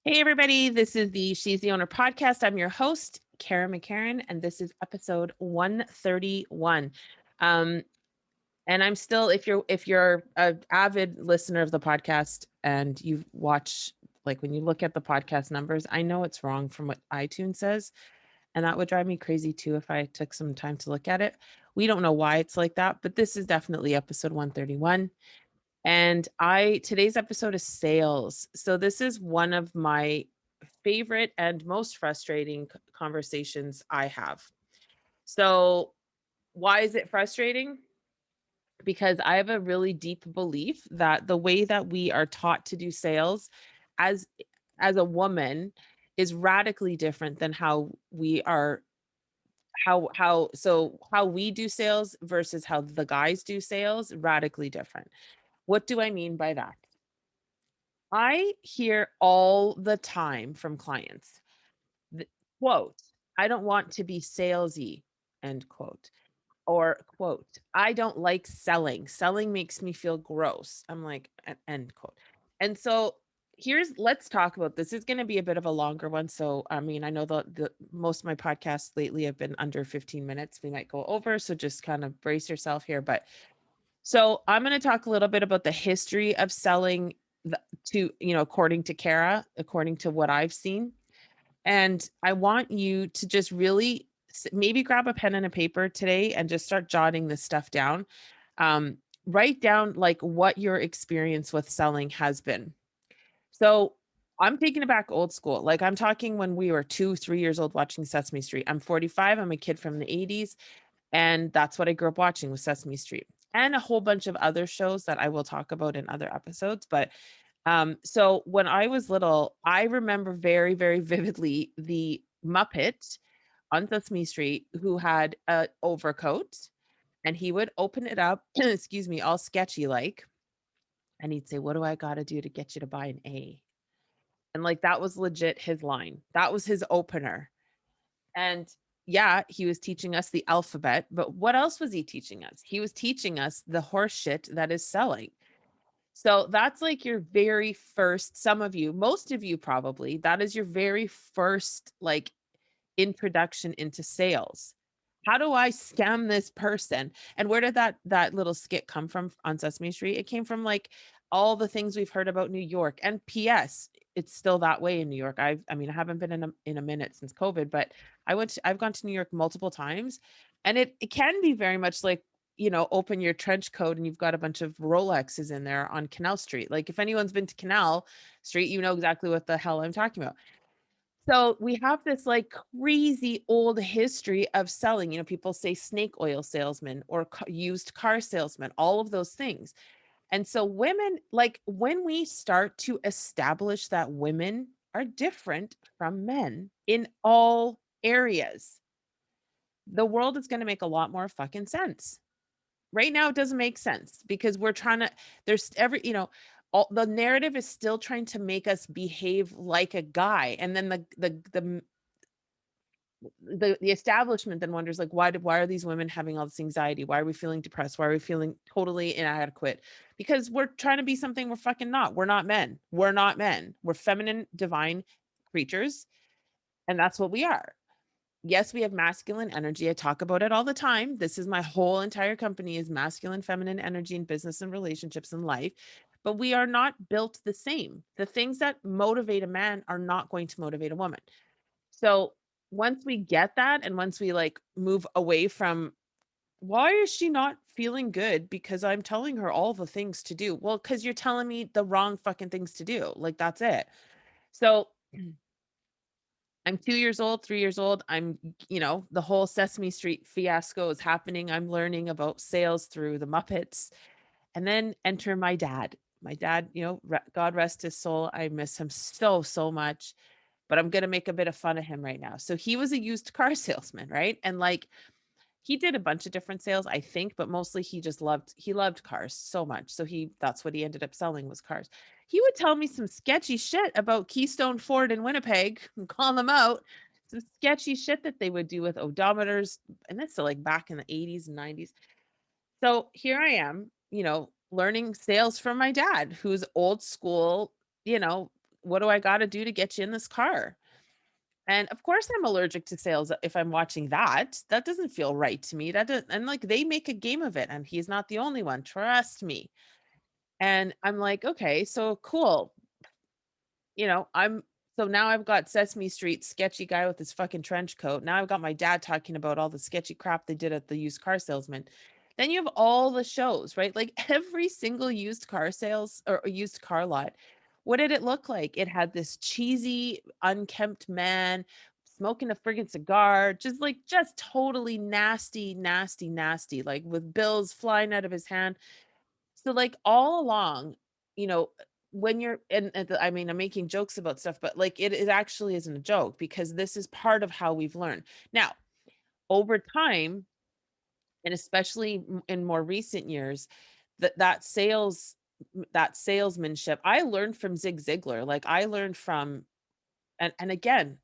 Hey, everybody. This is the She's the Owner podcast. I'm your host, Kara McCarran, and this is episode 131. Um, and I'm still, if you're a avid listener of the podcast and you watch, like when you look at the podcast numbers, I know it's wrong from what iTunes says. And that would drive me crazy too if I took some time to look at it. We don't know why it's like that, but this is definitely episode 131. And today's episode is sales. So this is one of my favorite and most frustrating conversations I have. So why is it frustrating? Because I have a really deep belief that the way that we are taught to do sales as as a woman is radically different than how we are how we do sales versus how the guys do sales, radically different. What do I mean by that? I hear all the time from clients, the quote, "I don't want to be salesy," end quote, or quote, "I don't like selling. Selling makes me feel gross." I'm like, End quote. And so let's talk about this. It's going to be a bit of a longer one. So, I mean, I know the most of my podcasts lately have been under 15 minutes. We might go over. So just kind of brace yourself here. But so I'm going to talk a little bit about the history of selling according to Kara, according to what I've seen. And I want you to just really maybe grab a pen and a paper today and just start jotting this stuff down. Um, Write down like what your experience with selling has been. So I'm taking it back old school. Like I'm talking when we were 2, 3 years old watching Sesame Street. I'm 45. I'm a kid from the 80s. And that's what I grew up watching with Sesame Street and a whole bunch of other shows that I will talk about in other episodes. But so when I was little, I remember very, very vividly the Muppet on Sesame Street who had a overcoat and he would open it up, excuse me, all sketchy like, and he'd say, "What do I got to do to get you to buy an A?" And like that was legit his line. That was his opener. And yeah, he was teaching us the alphabet, but what else was he teaching us? He was teaching us the horse shit that is selling. So that's like your very first, some of you, most of you probably, that is your very first like introduction into sales. How do I scam this person? And where did that little skit come from on Sesame Street? It came from like all the things we've heard about New York. And PS, it's still that way in New York. I mean, I haven't been in a minute since COVID, but I've gone to New York multiple times, and it can be very much like, open your trench coat and you've got a bunch of Rolexes in there on Canal Street. Like if anyone's been to Canal Street, you know exactly what the hell I'm talking about. So we have this like crazy old history of selling. People say snake oil salesman or used car salesman, all of those things. And so women, like when we start to establish that women are different from men in all areas, the world is going to make a lot more fucking sense. Right now, it doesn't make sense because we're trying to, there's all the narrative is still trying to make us behave like a guy. And then the establishment then wonders like why are these women having all this anxiety? Why are we feeling depressed? Why are we feeling totally inadequate? Because we're trying to be something we're fucking not. We're not men. We're not men. We're feminine divine creatures, and that's what we are. Yes, we have masculine energy. I talk about it all the time. This is my whole entire company is masculine feminine energy in business and relationships and life, but we are not built the same. The things that motivate a man are not going to motivate a woman. So once we get that and once we like move away from why is she not feeling good because I'm telling her all the things to do? Well, cuz you're telling me the wrong fucking things to do. Like that's it. So I'm 2 years old, 3 years old. The whole Sesame Street fiasco is happening. I'm learning about sales through the Muppets. And then enter my dad. My dad, God rest his soul. I miss him so, so much, but I'm going to make a bit of fun of him right now. So he was a used car salesman, right? And like he did a bunch of different sales, I think, but mostly he loved cars so much. So that's what he ended up selling was cars. He would tell me some sketchy shit about Keystone Ford in Winnipeg and call them out. Some sketchy shit that they would do with odometers. And that's like back in the 80s and 90s. So here I am, learning sales from my dad, who's old school, you know, what do I got to do to get you in this car? And of course I'm allergic to sales if I'm watching that. That doesn't feel right to me. That doesn't, and like they make a game of it and he's not the only one. Trust me. And I'm like, okay, so cool. I'm so now I've got Sesame Street sketchy guy with his fucking trench coat. Now I've got my dad talking about all the sketchy crap they did at the used car salesman. Then you have all the shows, right? Like every single used car sales or used car lot. What did it look like? It had this cheesy, unkempt man smoking a friggin' cigar, just totally nasty, nasty, nasty, like with bills flying out of his hand. So, like, all along, you know, when you're I mean, I'm making jokes about stuff, but, like, it actually isn't a joke because this is part of how we've learned. Now, over time, and especially in more recent years, that salesmanship, I learned from Zig Ziglar. Like, I learned from and again,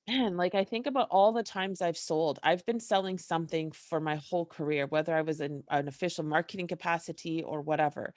man, like, I think about all the times I've sold. I've been selling something for my whole career, whether I was in an official marketing capacity or whatever.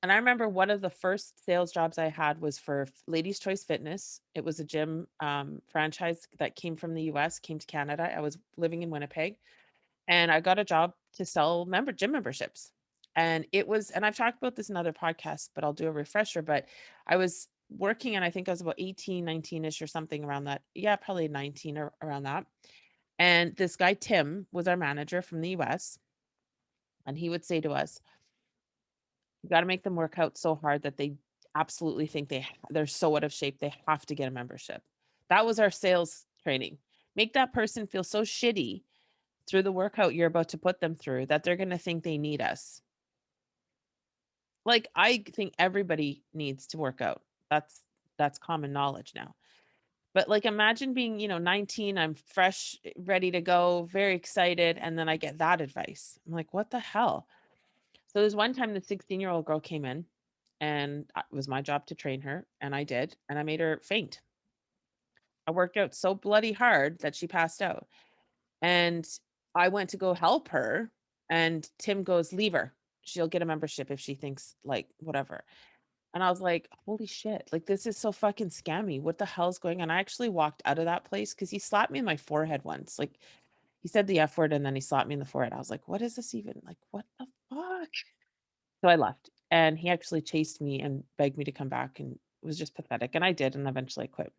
And I remember one of the first sales jobs I had was for Ladies Choice Fitness. It was a gym franchise that came from the US, came to Canada. I was living in Winnipeg and I got a job to sell gym memberships. And I've talked about this in other podcasts, but I'll do a refresher. But I was working and I think I was about 18, 19-ish or something around that. Yeah, probably 19 or around that. And this guy, Tim, was our manager from the US. And he would say to us, you gotta make them work out so hard that they absolutely think they're so out of shape, they have to get a membership. That was our sales training. Make that person feel so shitty through the workout you're about to put them through that they're gonna think they need us. Like, I think everybody needs to work out. That's common knowledge now. But, like, imagine being, 19, I'm fresh, ready to go, very excited, and then I get that advice. I'm like, "What the hell?" So there's one time the 16-year-old girl came in and it was my job to train her and I did, and I made her faint. I worked out so bloody hard that she passed out. And I went to go help her and Tim goes, "Leave her. She'll get a membership if she thinks like whatever." And I was like, "Holy shit. Like this is so fucking scammy. What the hell's going on?" I actually walked out of that place cuz he slapped me in my forehead once. Like he said the F word and then he slapped me in the forehead. I was like, "What is this even? Like what the fuck?" So I left, and he actually chased me and begged me to come back, and it was just pathetic, and I did, and eventually I quit.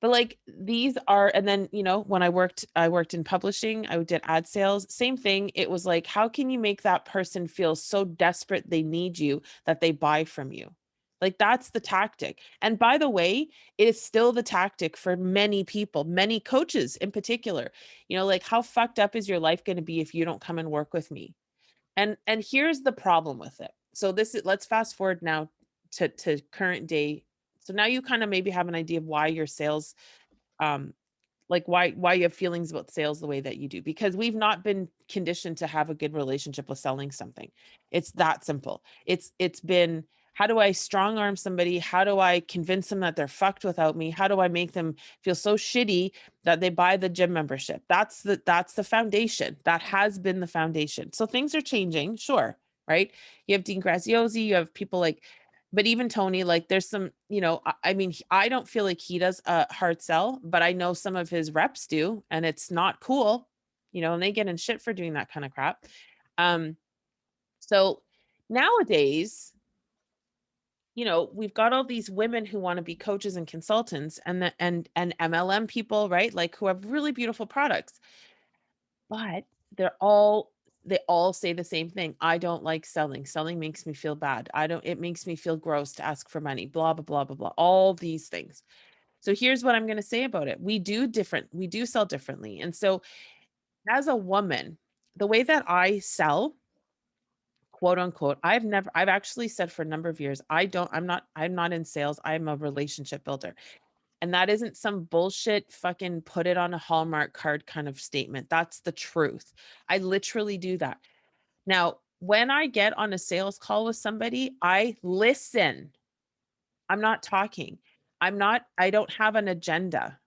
But, like, these are and then, when I worked in publishing, I did ad sales, same thing, it was like, how can you make that person feel so desperate they need you that they buy from you? Like, that's the tactic, and by the way, it is still the tactic for many people, many coaches in particular. Like, how fucked up is your life gonna be if you don't come and work with me? And here's the problem with it. So this is let's fast forward now to current day. So now you kind of maybe have an idea of why your sales um like why you have feelings about sales the way that you do because we've not been conditioned to have a good relationship with selling something. It's that simple. It's been how do I strong arm somebody? How do I convince them that they're fucked without me? How do I make them feel so shitty that they buy the gym membership? That's the foundation. That has been the foundation. So things are changing, sure, right? You have Dean Graziosi, you have people like but even Tony, like there's some, I mean, I don't feel like he does a hard sell, but I know some of his reps do, and it's not cool, and they get in shit for doing that kind of crap. Um, so nowadays, we've got all these women who want to be coaches and consultants and MLM people, right? Like who have really beautiful products, but they all say the same thing. I don't like selling. Selling makes me feel bad. It makes me feel gross to ask for money, blah, blah, blah, blah, blah, all these things. So here's what I'm going to say about it. We do sell differently. And so as a woman, the way that I sell, quote unquote, I've actually said for a number of years, I'm not in sales. I'm a relationship builder. And that isn't some bullshit fucking put it on a Hallmark card kind of statement. That's the truth. I literally do that. Now, when I get on a sales call with somebody, I listen. I'm not talking. I don't have an agenda.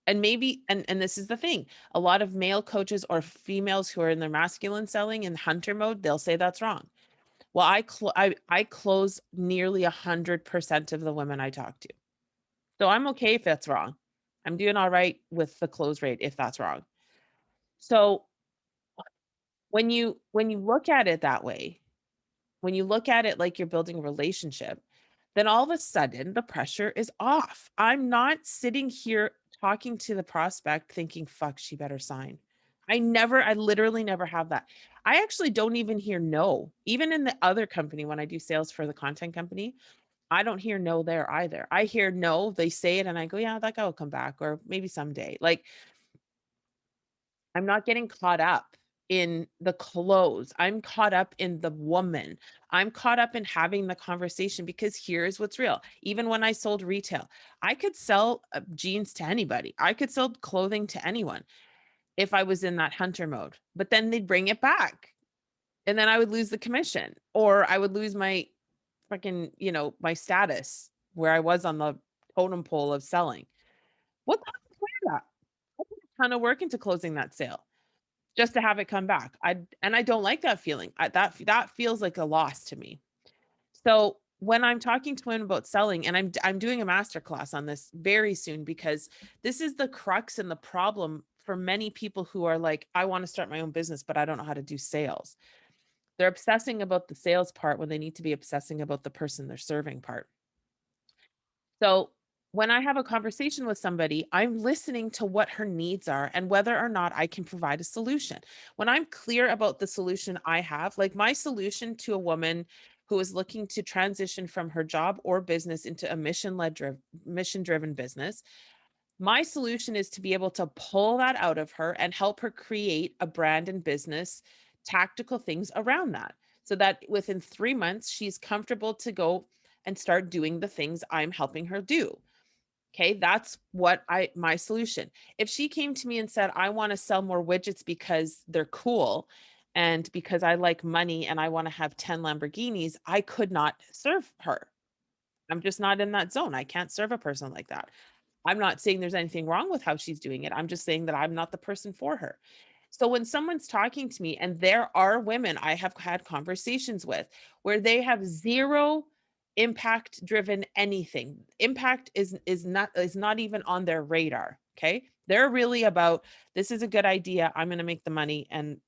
And maybe and this is the thing. A lot of male coaches or females who are in their masculine selling in hunter mode, they'll say that's wrong. Well, I close nearly 100% of the women I talk to. So I'm okay if that's wrong. I'm doing all right with the close rate if that's wrong. So when you look at it that way, when you look at it like you're building a relationship, then all of a sudden the pressure is off. I'm not sitting here talking to the prospect thinking, fuck, she better sign. I literally never have that. I actually don't even hear no. Even in the other company, when I do sales for the content company, I don't hear no there either. I hear no, they say it and I go, yeah, that guy will come back or maybe someday. Like I'm not getting caught up in the clothes. I'm caught up in the woman. I'm caught up in having the conversation because here's what's real. Even when I sold retail, I could sell jeans to anybody. I could sell clothing to anyone if I was in that hunter mode. But then they'd bring it back. And then I would lose the commission or I would lose my fucking, my status where I was on the totem pole of selling. What the hell is that? I put a ton of work into closing that sale just to have it come back. I don't like that feeling. That feels like a loss to me. So when I'm talking to women about selling, and I'm doing a master class on this very soon because this is the crux and the problem for many people who are like, I want to start my own business, but I don't know how to do sales. They're obsessing about the sales part when they need to be obsessing about the person they're serving part. So when I have a conversation with somebody, I'm listening to what her needs are and whether or not I can provide a solution. When I'm clear about the solution I have, like my solution to a woman who is looking to transition from her job or business into a mission driven business, my solution is to be able to pull that out of her and help her create a brand and business tactical things around that so that within 3 months she's comfortable to go and start doing the things I'm helping her do. Okay, that's what I my solution. If she came to me and said, "I wanna sell more widgets because they're cool and because I like money and I wanna have 10 Lamborghinis," I could not serve her. I'm just not in that zone. I can't serve a person like that. I'm not saying there's anything wrong with how she's doing it. I'm just saying that I'm not the person for her. So when someone's talking to me, and there are women I have had conversations with where they have zero impact driven anything. Impact is not even on their radar. Okay. They're really about this is a good idea. I'm going to make the money and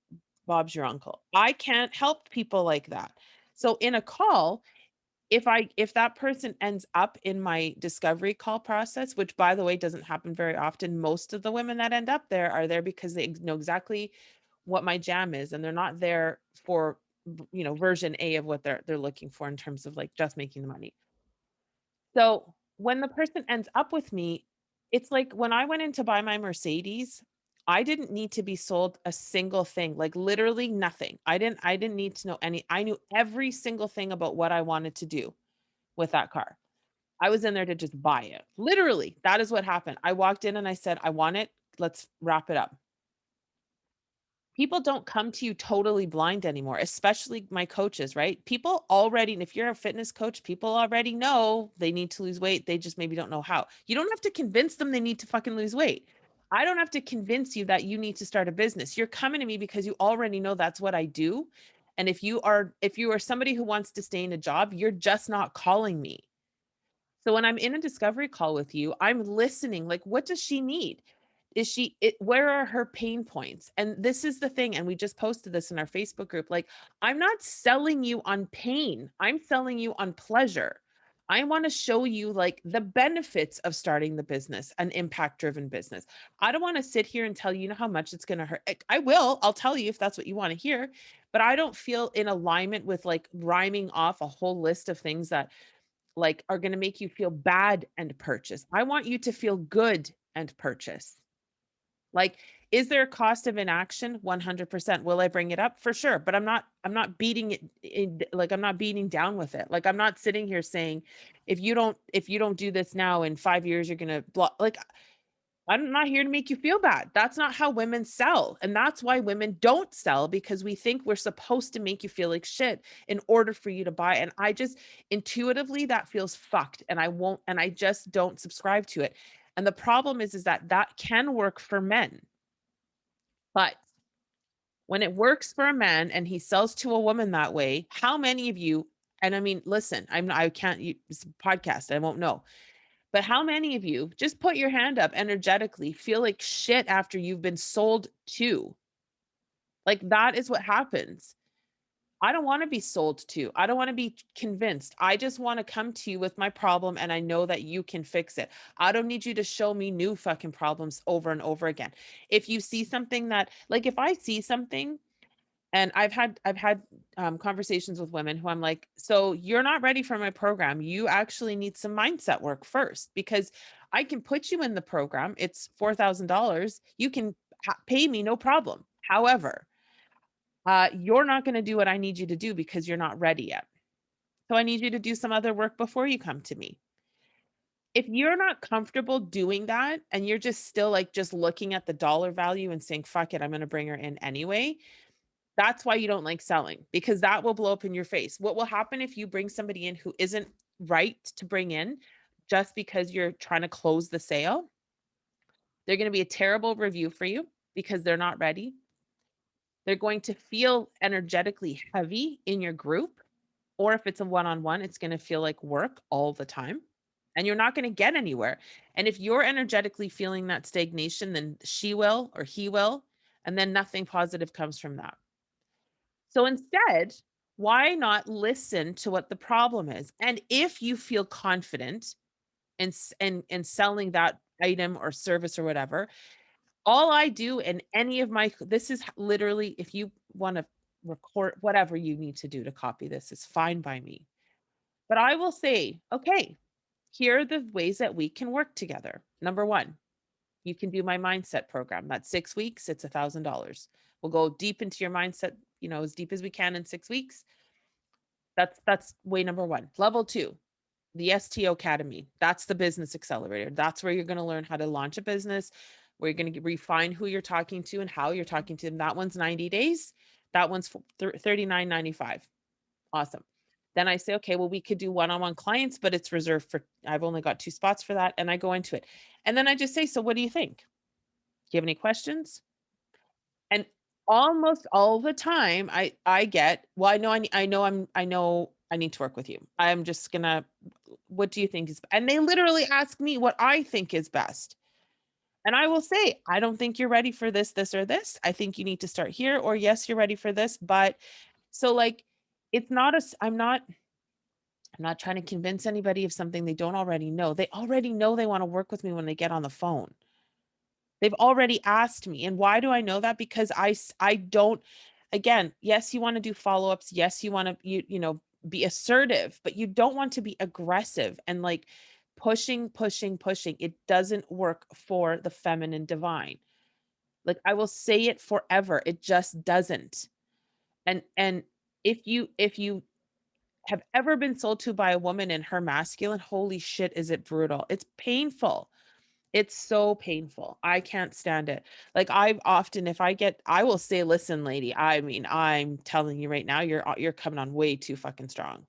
Bob's your uncle. I can't help people like that. So in a call, if that person ends up in my discovery call process, which by the way doesn't happen very often, most of the women that end up there are there because they know exactly what my jam is and they're not there for version A of what they're looking for in terms of like just making the money. So when the person ends up with me, it's like when I went in to buy my Mercedes, I didn't need to be sold a single thing, like literally nothing. I didn't need to know any. I knew every single thing about what I wanted to do with that car. I was in there to just buy it. Literally, that is what happened. I walked in and I said, "I want it. Let's wrap it up." People don't come to you totally blind anymore, especially my coaches, right? People already, and if you're a fitness coach, people already know they need to lose weight. They just maybe don't know how. You don't have to convince them they need to fucking lose weight. I don't have to convince you that you need to start a business. You're coming to me because you already know that's what I do. And if you are somebody who wants to stay in a job, you're just not calling me. So when I'm in a discovery call with you, I'm listening, like, what does she need? Where are her pain points? And this is the thing. And we just posted this in our Facebook group. Like, I'm not selling you on pain. I'm selling you on pleasure. I want to show you like the benefits of starting the business, an impact driven business. I don't want to sit here and tell you, how much it's going to hurt. I will. I'll tell you if that's what you want to hear. But I don't feel in alignment with like rhyming off a whole list of things that like are going to make you feel bad and purchase. I want you to feel good and purchase. Like, is there a cost of inaction? 100%. Will I bring it up? For sure. But I'm not beating it like I'm not beating down with it. Like I'm not sitting here saying, if you don't do this now in 5 years, you're gonna block like I'm not here to make you feel bad. That's not how women sell. And that's why women don't sell because we think we're supposed to make you feel like shit in order for you to buy. And I just intuitively that feels fucked and I just don't subscribe to it. And the problem is that that can work for men. But When it works for a man and he sells to a woman that way, how many of you, and I mean, listen, I can't, it's a podcast, I won't know. But how many of you, just put your hand up energetically, feel like shit after you've been sold to? Like that is what happens. I don't want to be sold to. I don't want to be convinced. I just want to come to you with my problem and I know that you can fix it. I don't need you to show me new fucking problems over and over again. If you see something that, like, if I see something, and I've had conversations with women who I'm like, so you're not ready for my program. You actually need some mindset work first because I can put you in the program. It's $4,000. You can pay me no problem. However, you're not going to do what I need you to do because you're not ready yet. So I need you to do some other work before you come to me. If you're not comfortable doing that and you're just still like just looking at the dollar value and saying, fuck it, I'm going to bring her in anyway, that's why you don't like selling because that will blow up in your face. What will happen if you bring somebody in who isn't right to bring in just because you're trying to close the sale? They're going to be a terrible review for you because they're not ready. They're going to feel energetically heavy in your group. Or if it's a one on one, it's going to feel like work all the time and you're not going to get anywhere. And if you're energetically feeling that stagnation, then she will or he will. And then nothing positive comes from that. So instead, why not listen to what the problem is? And if you feel confident in selling that item or service or whatever, all I do in any of my this is literally if you want to record whatever you need to do to copy this is fine by me. But I will say, okay, here are the ways that we can work together. Number 1, you can do my mindset program. That's 6 weeks, it's $1,000. We'll go deep into your mindset, as deep as we can in 6 weeks. That's way number 1. Level 2, the STO Academy. That's the business accelerator. That's where you're going to learn how to launch a business, where you're going to refine who you're talking to and how you're talking to them. That one's 90 days. That one's 39.95. Awesome. Then I say, okay, well, we could do one-on-one clients, but it's reserved for, I've only got 2 spots for that. And I go into it. And then I just say, so what do you think? Do you have any questions? And almost all the time I get, "Well, I know I need to work with you. I'm just gonna what do you think is," and they literally ask me what I think is best. And I will say, "I don't think you're ready for this, this, or this. I think you need to start here," or, "Yes, you're ready for this, but," so, like, it's not a s I'm not trying to convince anybody of something they don't already know. They already know they wanna work with me when they get on the phone. They've already asked me, and why do I know that? Because I don't, again, yes, you wanna do follow-ups, yes, you wanna be assertive, but you don't want to be aggressive and, like, pushing, pushing, pushing. It doesn't work for the feminine divine. Like, I will say it forever, it just doesn't. And if you have ever been sold to by a woman in her masculine, holy shit, is it brutal. It's painful. It's so painful. I can't stand it. Like, I've often if I will say, "Listen, lady, I mean, I'm telling you right now, you're coming on way too fucking strong."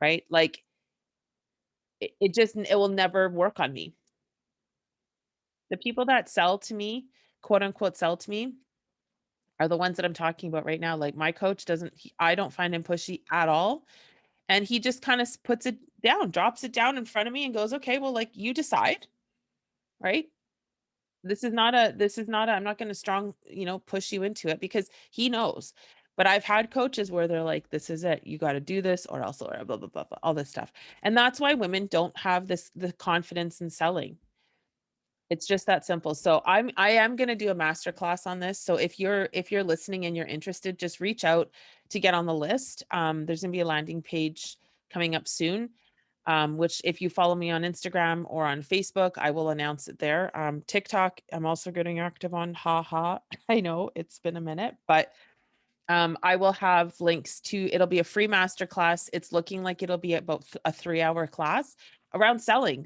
Right? Like, it will never work on me. The people that sell to me, quote unquote "sell to me," are the ones that I'm talking about right now. Like, my coach doesn't I don't find him pushy at all, and he just kinda puts it down, drops it down in front of me and goes, "Okay, well, like, you decide." Right? This is not a I'm not gonna push you into it because he knows. But I've had coaches where they're like, "This is it. You gotta do this or else or blah, blah, blah, blah," all this stuff. And that's why women don't have the confidence in selling. It's just that simple. So I am gonna do a master class on this. So if you're listening and you're interested, just reach out to get on the list. There's gonna be a landing page coming up soon, which if you follow me on Instagram or on Facebook, I will announce it there. TikTok, I'm also getting active on. Ha ha. I know it's been a minute, but I will have links to it'll be a free masterclass. It's looking like it'll be about a 3-hour class around selling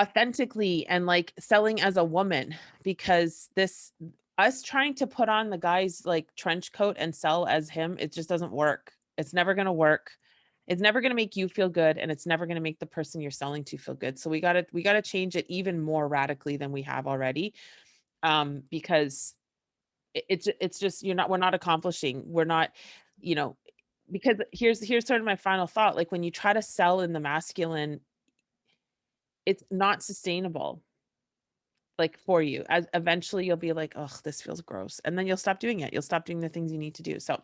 authentically and like selling as a woman because this us trying to put on the guy's like trench coat and sell as him, it just doesn't work. It's never going to work. It's never going to make you feel good and it's never going to make the person you're selling to feel good. So we got to change it even more radically than we have already. Because It's just we're not accomplishing. We're not, you know, because here's sort of my final thought. Like when you try to sell in the masculine, it's not sustainable like for you. As eventually you'll be like, "Oh, this feels gross." And then you'll stop doing it. You'll stop doing the things you need to do. So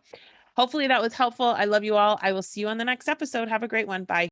hopefully that was helpful. I love you all. I will see you on the next episode. Have a great one. Bye.